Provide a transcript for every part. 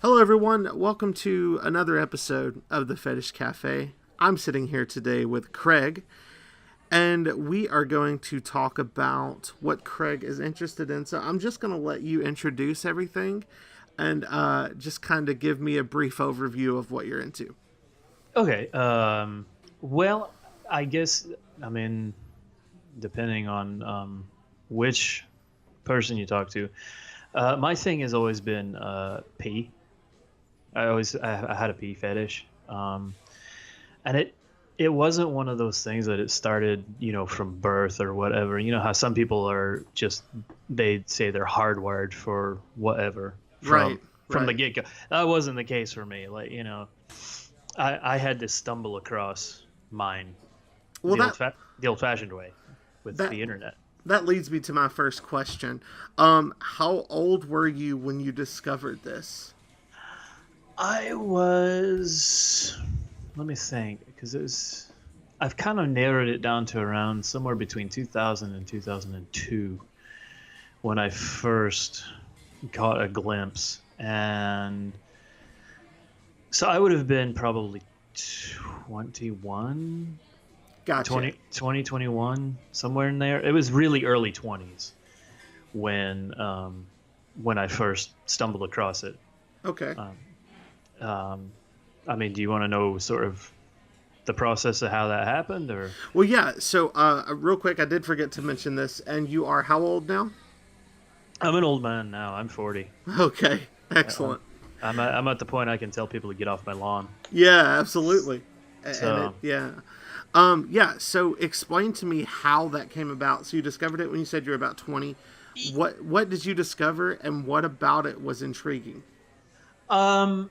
Hello, everyone. Welcome to another episode of the Fetish Cafe. I'm sitting here today with Craig, and we are going to talk about what Craig is interested in. So I'm just going to let you introduce everything and just kind of give me a brief overview of what you're into. Okay. Well, I guess I mean, depending on which person you talk to, my thing has always been pee. I had a pee fetish, and it wasn't one of those things that it started, from birth or whatever. You know how some people are just they say they're hardwired for whatever Right, from the right. get go. That wasn't the case for me. I had to stumble across mine Well, the old fashioned way with that the internet. that leads me to my first question. How old were you when you discovered this? I was, let me think, because I've kind of narrowed it down to around somewhere between 2000 and 2002 when I first caught a glimpse. And so I would have been probably 21, Gotcha. 21, somewhere in there. It was really early 20s when I first stumbled across it. Okay. Um, um, I mean, do you want to know sort of the process of how that happened, or Well, yeah. So, real quick, I did forget to mention this, and you are how old now? I'm an old man now. I'm 40. Okay, I'm excellent. I'm at the point I can tell people to get off my lawn. Yeah, absolutely. And So yeah. So explain to me how that came about. So you discovered it when you said you were about 20. What did you discover, and what about it was intriguing? um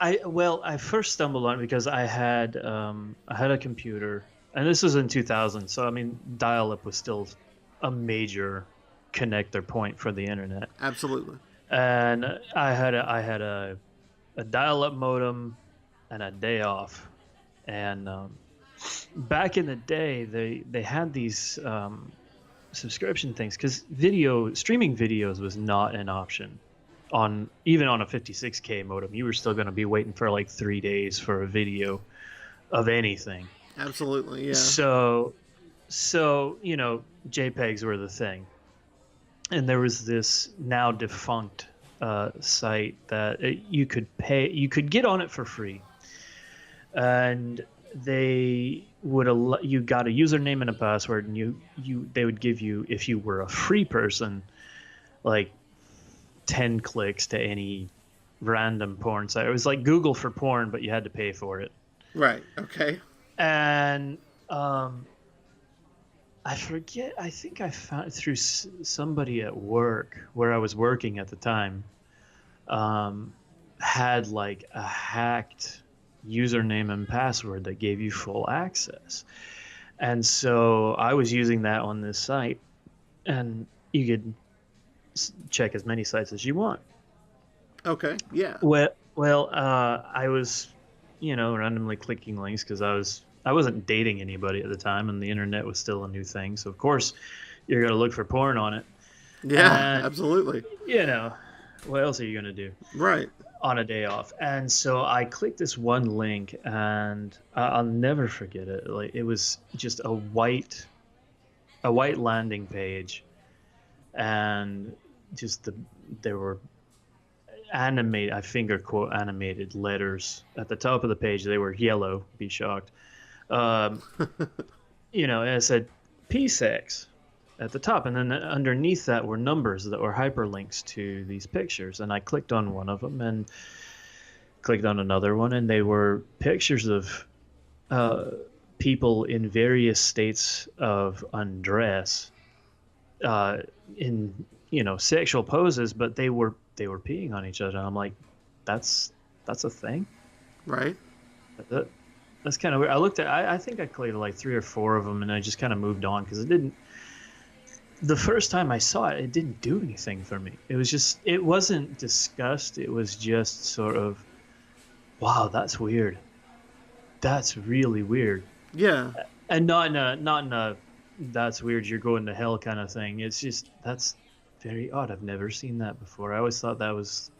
I first stumbled on it because I had a computer, and this was in 2000. So I mean, dial-up was still a major connector point for the internet, Absolutely. and I had a dial-up modem and a day off. And back in the day, they had these subscription things because video streaming videos was not an option on even on a 56K modem. You were still going to be waiting for like 3 days for a video of anything. Absolutely. Yeah. So JPEGs were the thing, and there was this now defunct site that you could get on it for free, and you got a username and a password, and they would give you, if you were a free person, like 10 clicks to any random porn site. It was like Google for porn, but you had to pay for it. Right. Okay. And I forget, I think I found through somebody at work where I was working at the time, um, had like a hacked username and password that gave you full access. And so I was using that on this site, and you could check as many sites as you want. Okay. Yeah. I was, randomly clicking links because I wasn't dating anybody at the time, and the internet was still a new thing. So of course, you're gonna look for porn on it, Yeah. and Absolutely. you know, what else are you gonna do Right. on a day off? And so I clicked this one link, and I'll never forget it. Like, it was just a white landing page, and just there were animate I finger quote animated letters at the top of the page. They were yellow. Be shocked. Um, and it said P6 at the top, and then underneath that were numbers that were hyperlinks to these pictures. And I clicked on one of them and clicked on another one, and they were pictures of uh, people in various states of undress, uh, in sexual poses, but they were peeing on each other. And I'm like, that's a thing. Right. That, that's kind of weird. I think I clicked like three or four of them, and I just kind of moved on because it didn't. The first time I saw it, it didn't do anything for me. It wasn't disgust. It was just sort of, wow, that's weird. That's really weird. Yeah. And not in a that's weird, you're going to hell kind of thing. It's just, that's very odd. I've never seen that before. I always thought that was,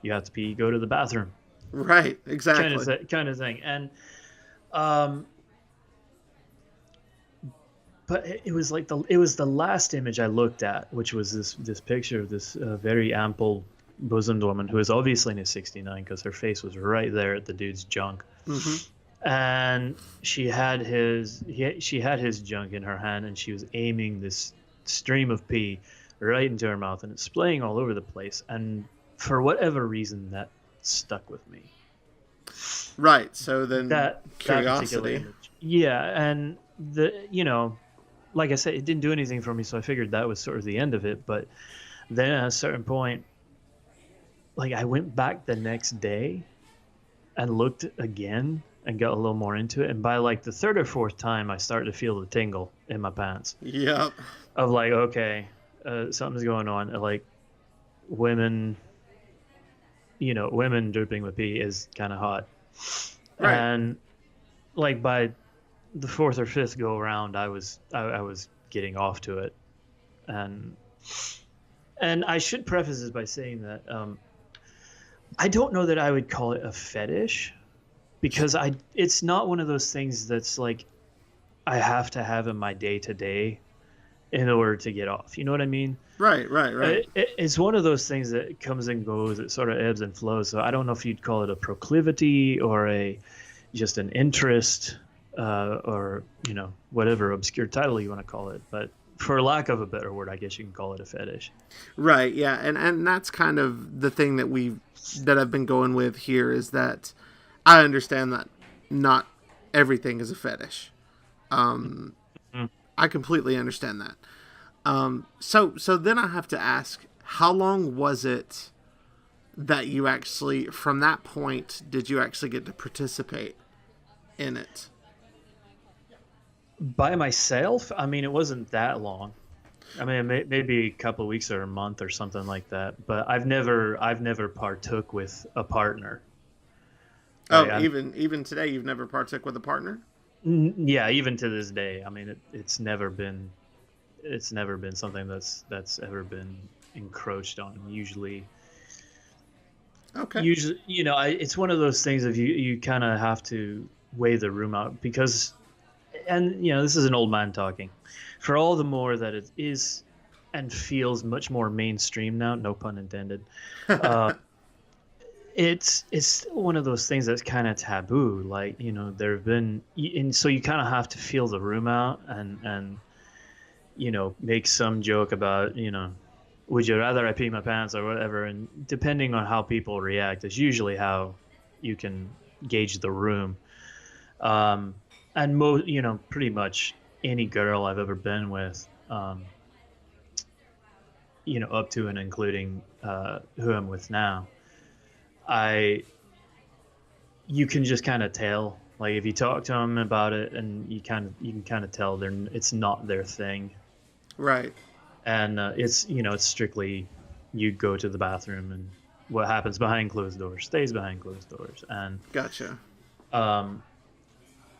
You have to pee, go to the bathroom, Right. Exactly. kind of thing. And um, but it was like the last image I looked at, which was this picture of this very ample bosomed woman who was obviously in his 69 because her face was right there at the dude's junk. Mm-hmm. And she had his junk in her hand, and she was aiming this stream of pee right into her mouth, and it's splaying all over the place. And for whatever reason, that stuck with me. Right. So then That particular curiosity. image, yeah. And like I said, it didn't do anything for me, so I figured that was sort of the end of it. But then at a certain point, like, I went back the next day and looked again and got a little more into it. And by like the third or fourth time, I started to feel the tingle in my pants Yep. of like, okay, something's going on. Like, women, women dripping with pee is kind of hot. Right. And like by the fourth or fifth go around, I was getting off to it. And I should preface this by saying that I don't know that I would call it a fetish, because it's not one of those things that's like I have to have in my day to day in order to get off. You know what I mean? Right. Right. It's one of those things that comes and goes. It sort of ebbs and flows. So I don't know if you'd call it a proclivity or just an interest, or whatever obscure title you want to call it. But for lack of a better word, I guess you can call it a fetish. Right. Yeah. And that's kind of the thing that I've been going with here, is that I understand that not everything is a fetish. I completely understand that. So then I have to ask, how long was it that you actually, from that point, did you actually get to participate in it? By myself, I mean, it wasn't that long. I mean, maybe a couple of weeks or a month or something like that. But I've never partook with a partner. Oh, Right? even today, you've never partook with a partner? Yeah, even to this day, I mean, it's never been something that's ever been encroached on. Okay. Usually, it's one of those things of you kind of have to weigh the room out, because, and this is an old man talking, for all the more that it is and feels much more mainstream now, no pun intended. It's still one of those things that's kind of taboo. Like, there have been, and so you kind of have to feel the room out and make some joke about, would you rather I pee my pants or whatever. And depending on how people react is usually how you can gauge the room. And pretty much any girl I've ever been with, up to and including who I'm with now, you can just kind of tell, like, if you talk to them about it, and you can kind of tell it's not their thing. Right. And it's strictly, you go to the bathroom, and what happens behind closed doors stays behind closed doors. And Gotcha.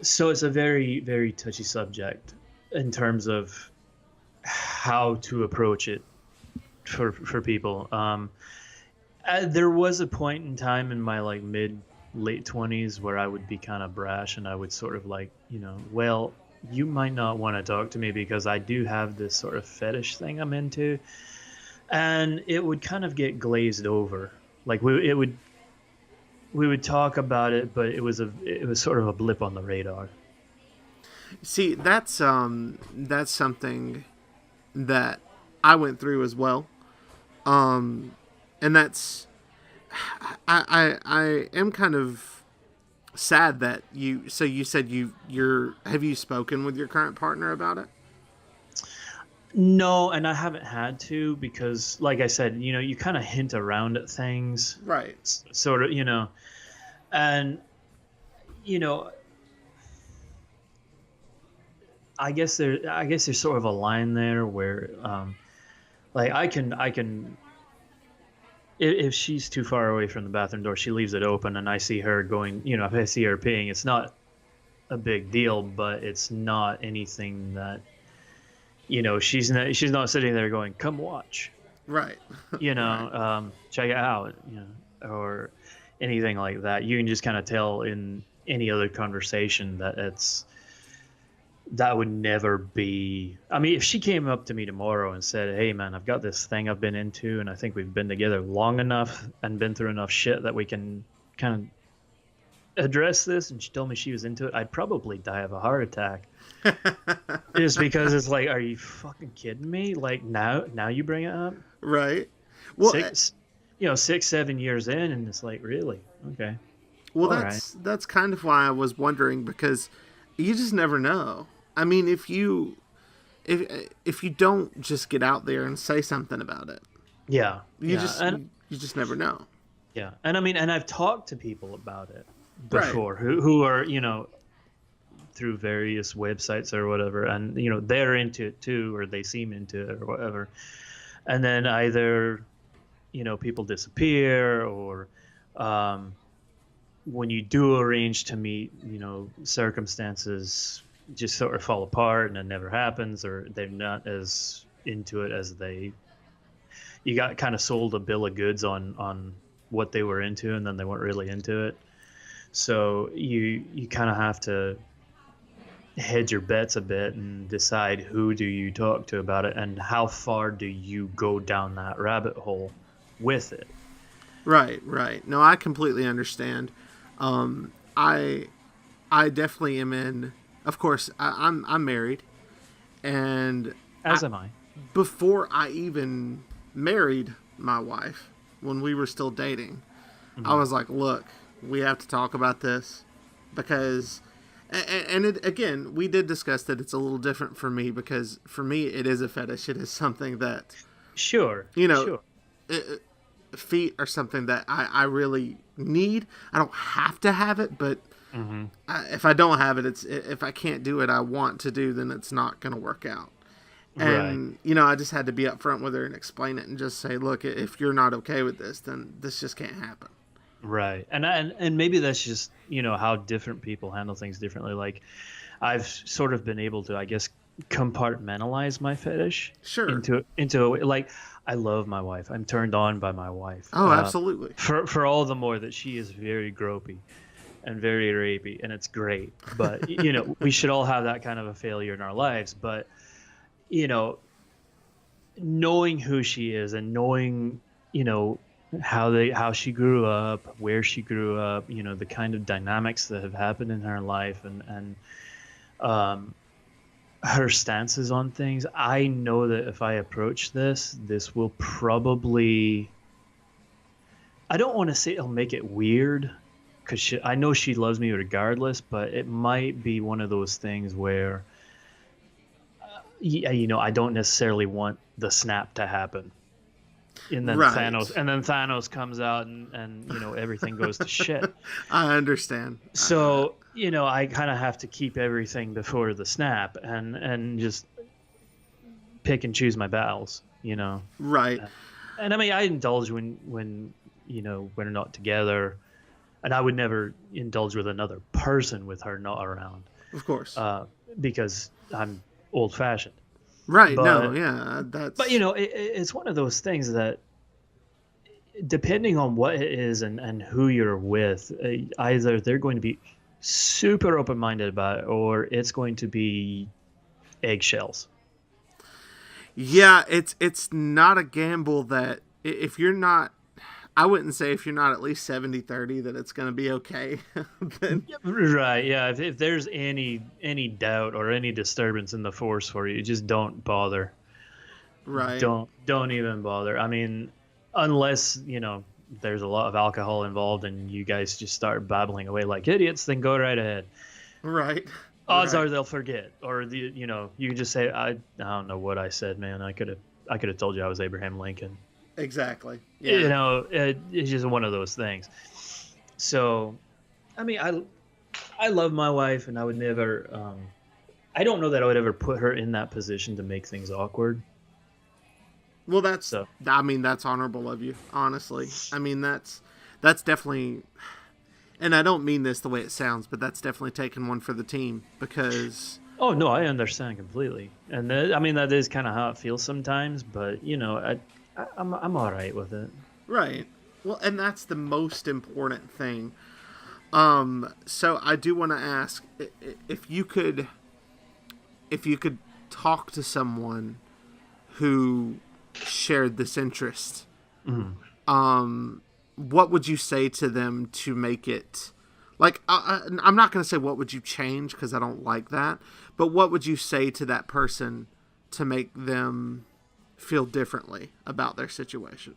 so it's a very, very touchy subject in terms of how to approach it for people. There was a point in time in my like late 20s where I would be kind of brash, and I would sort of like, well, you might not want to talk to me because I do have this sort of fetish thing I'm into. And it would kind of get glazed over. Like we would talk about it, but it was sort of a blip on the radar. See, that's something that I went through as well. And that's, I am kind of sad that so you said have you spoken with your current partner about it? No, and I haven't had to, because like I said, you kind of hint around at things. Right. Sort of, and I guess there's sort of a line there where like I can, if she's too far away from the bathroom door, she leaves it open, and I see her going, if I see her peeing, it's not a big deal, but it's not anything that, she's not sitting there going, come watch, Right. Right. check it out, or anything like that. You can just kind of tell in any other conversation that that would never be. I mean, if she came up to me tomorrow and said, "Hey, man, I've got this thing I've been into, and I think we've been together long enough and been through enough shit that we can kind of address this," and she told me she was into it, I'd probably die of a heart attack. Just because it's like, are you fucking kidding me? Like now you bring it up? Right. Well, 6, 7 years in, and it's like, really? Okay. well, All right. that's kind of why I was wondering, because you just never know. I mean, if you don't just get out there and say something about it, Yeah. you Yeah. just And you just never know. yeah. And I mean, and I've talked to people about it Right. before who are, through various websites or whatever, and they're into it too, or they seem into it or whatever. And then either, people disappear, or when you do arrange to meet, circumstances just sort of fall apart and it never happens, or they're not as into it as you got kind of sold a bill of goods on what they were into, and then they weren't really into it. So you kind of have to hedge your bets a bit and decide who do you talk to about it, and how far do you go down that rabbit hole with it. Right. Right. No, I completely understand. I definitely am in. Of course, I'm married, and As am I. before I even married my wife, when we were still dating, I was like, look, we have to talk about this, because and it, again, we did discuss that it's a little different for me, because for me it is a fetish. It is something that, Sure. you know, Sure. feet are something that I really need. I don't have to have it, but if I don't have it, if I can't do it, I want to do, then it's not going to work out. And I just had to be upfront with her and explain it and just say, look, if you're not okay with this, then this just can't happen. Right. And maybe that's just, how different people handle things differently. Like, I've sort of been able to, I guess, compartmentalize my fetish Sure. into a way. Like, I love my wife. I'm turned on by my wife. Oh, absolutely. For all the more that she is very gropey and very rapey, and it's great. But we should all have that kind of a failure in our lives. But knowing who she is, and knowing how she grew up, where she grew up, the kind of dynamics that have happened in her life, and her stances on things, I know that if I approach this will probably, I don't want to say it'll make it weird, because I know she loves me regardless, but it might be one of those things where I don't necessarily want the snap to happen, and then Right. Thanos comes out, and everything goes to shit. I understand. So I kind of have to keep everything before the snap, and just pick and choose my battles. Right. And I mean, I indulge when we're not together, and I would never indulge with another person with her not around, Of course. because I'm old-fashioned. Right. But, no. Yeah. That's. But it's one of those things that, depending on what it is and who you're with, either they're going to be super open-minded about it, or it's going to be eggshells. Yeah. It's not a gamble that if you're not. I wouldn't say if you're not at least 70-30 that it's going to be okay. Then, Right. Yeah. If there's any doubt or any disturbance in the force for you, just don't bother. right. Don't even bother. I mean, unless there's a lot of alcohol involved and you guys just start babbling away like idiots, then go right ahead. Right. Odds right. are they'll forget, or you can just say, I don't know what I said, man. I could have told you I was Abraham Lincoln. Exactly. Yeah. It's just one of those things. So, I mean, I love my wife, and I would never. I don't know that I would ever put her in that position to make things awkward. Well, that's. So. I mean, that's honorable of you. Honestly, I mean that's definitely. And I don't mean this the way it sounds, but that's definitely taking one for the team, because. Oh no, I understand completely, and I mean that is kind of how it feels sometimes. But I'm all right with it. Right. Well, and that's the most important thing. So I do want to ask if you could, if you could talk to someone who shared this interest, Mhm. what would you say to them to make it like I'm not going to say what would you change because I don't like that, but what would you say to that person to make them feel differently about their situation?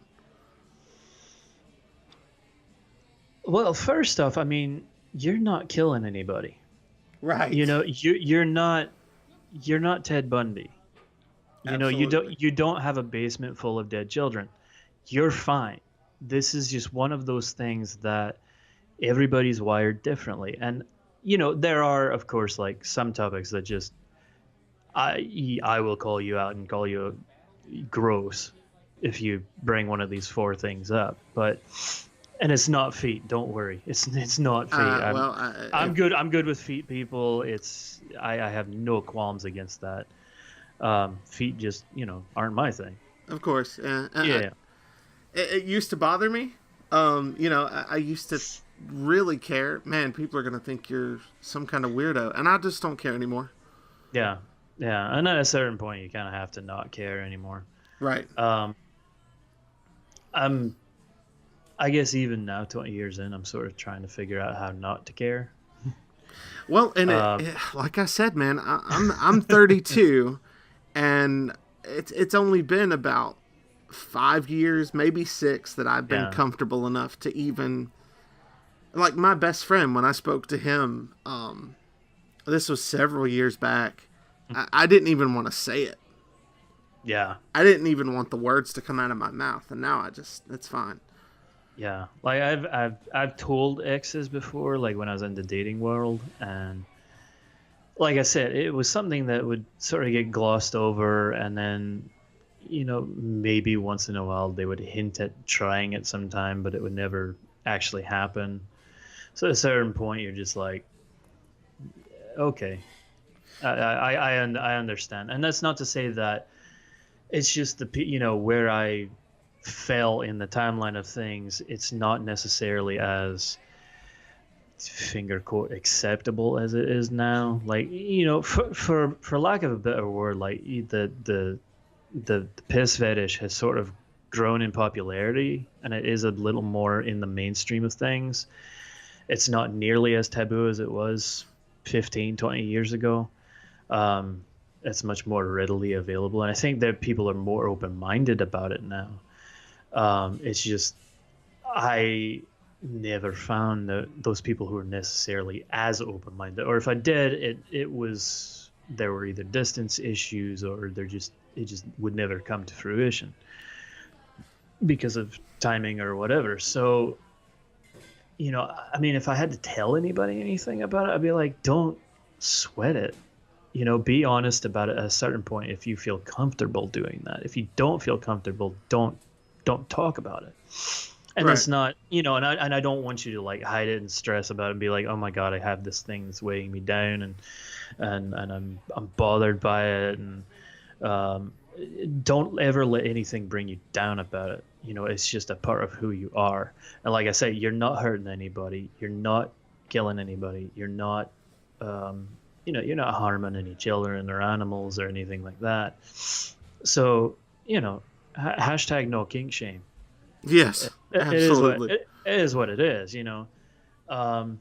Well, first off, I mean, you're not killing anybody. You Right. know, you're not Ted Bundy. You know, you Absolutely. don't have a basement full of dead children. You're fine. This is just one of those things that everybody's wired differently. And there are, of course, like some topics that just I will call you out and call you gross if you bring one of these four things up. But and it's not feet. Don't worry. It's not feet. I'm Well, I'm good. I'm good with feet people. I have no qualms against that. Feet just aren't my thing. of course, Yeah. it used to bother me. I used to really care. Man, people are gonna think you're some kind of weirdo, and I just don't care anymore. Yeah. Yeah. And at a certain point, you kind of have to not care anymore. Right. Um, I'm I guess even now, 20 years in, I'm sort of trying to figure out how not to care. Well, and Um, like I said, man, I'm 32, and it's only been about 5 years, maybe six, that I've been yeah. comfortable enough to even like my best friend when I spoke to him. This was several years back. I didn't even want to say it. Yeah. I didn't even want the words to come out of my mouth, and now it's fine. Yeah. Like I've told exes before, like when I was in the dating world, and like I said, it was something that would sort of get glossed over, and then maybe once in a while they would hint at trying it sometime, but it would never actually happen. So at a certain point, you're just like, okay, I understand, and that's not to say that it's just where I fell in the timeline of things. It's not necessarily as finger quote acceptable as it is now. Like for lack of a better word, like the piss fetish has sort of grown in popularity, and it is a little more in the mainstream of things. It's not nearly as taboo as it was 15, 20 years ago. um, it's much more readily available, and I think that people are more open-minded about it now. It's just I never found those people who were necessarily as open-minded, or if I did, it was there were either distance issues or it just would never come to fruition because of timing or whatever. So I mean, if I had to tell anybody anything about it, I'd be like, don't sweat it. Be honest about it at a certain point if you feel comfortable doing that. If you don't feel comfortable, don't talk about it. And Right. it's not, and I don't want you to like hide it and stress about it and be like, oh my God, I have this thing that's weighing me down, and I'm bothered by it. And um, don't ever let anything bring you down about it. It's just a part of who you are. And like I say, you're not hurting anybody. You're not killing anybody. You're not, um, you're not harming any children or animals or anything like that. So, hashtag no kink shame. Yes. It is what Absolutely. it is what it is. Um,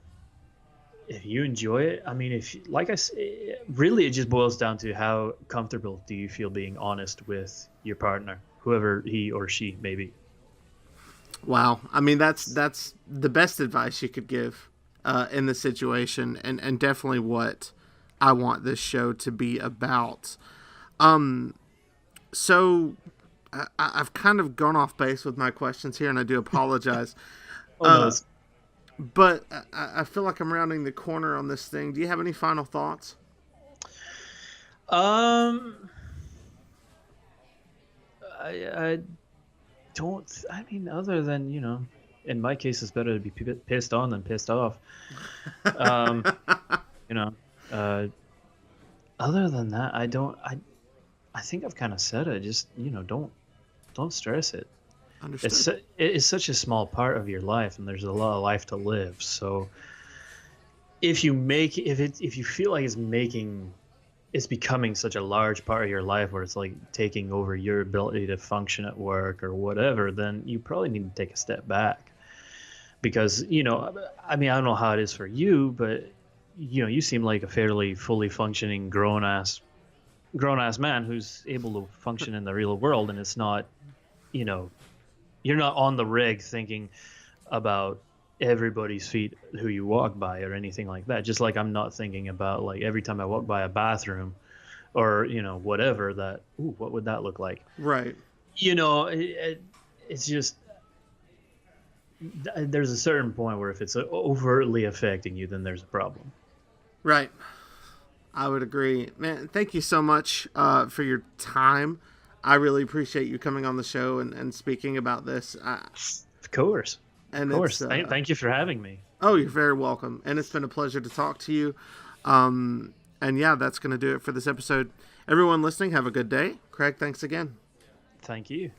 if you enjoy it, I mean, if like I say, really, it just boils down to how comfortable do you feel being honest with your partner, whoever he or she may be. Wow. I mean, that's the best advice you could give in the situation, and definitely what I want this show to be about. So I've kind of gone off base with my questions here, and I do apologize. Oh no, it's But I feel like I'm rounding the corner on this thing. Do you have any final thoughts? um, I don't. I mean, other than in my case, it's better to be pissed on than pissed off. Um, you know, uh, other than that, I don't. I think I've kind of said it. Just don't stress it. Understood. It's such a small part of your life, and there's a lot of life to live. So if you feel like it's becoming such a large part of your life where it's like taking over your ability to function at work or whatever, then you probably need to take a step back. Because, I mean, I don't know how it is for you, but you seem like a fairly fully functioning grown ass man who's able to function in the real world, and it's not, you know, you're not on the rig thinking about everybody's feet who you walk by or anything like that. Just like I'm not thinking about, like, every time I walk by a bathroom or whatever, that, ooh, what would that look like? Right. It's just, there's a certain point where if it's overtly affecting you, then there's a problem. Right. I would agree. Man, thank you so much for your time. I really appreciate you coming on the show and speaking about this. Of course. Of And course. it's Thank you for having me. oh, you're very welcome. And it's been a pleasure to talk to you. And yeah, that's going to do it for this episode. Everyone listening, have a good day. Craig, thanks again. Thank you.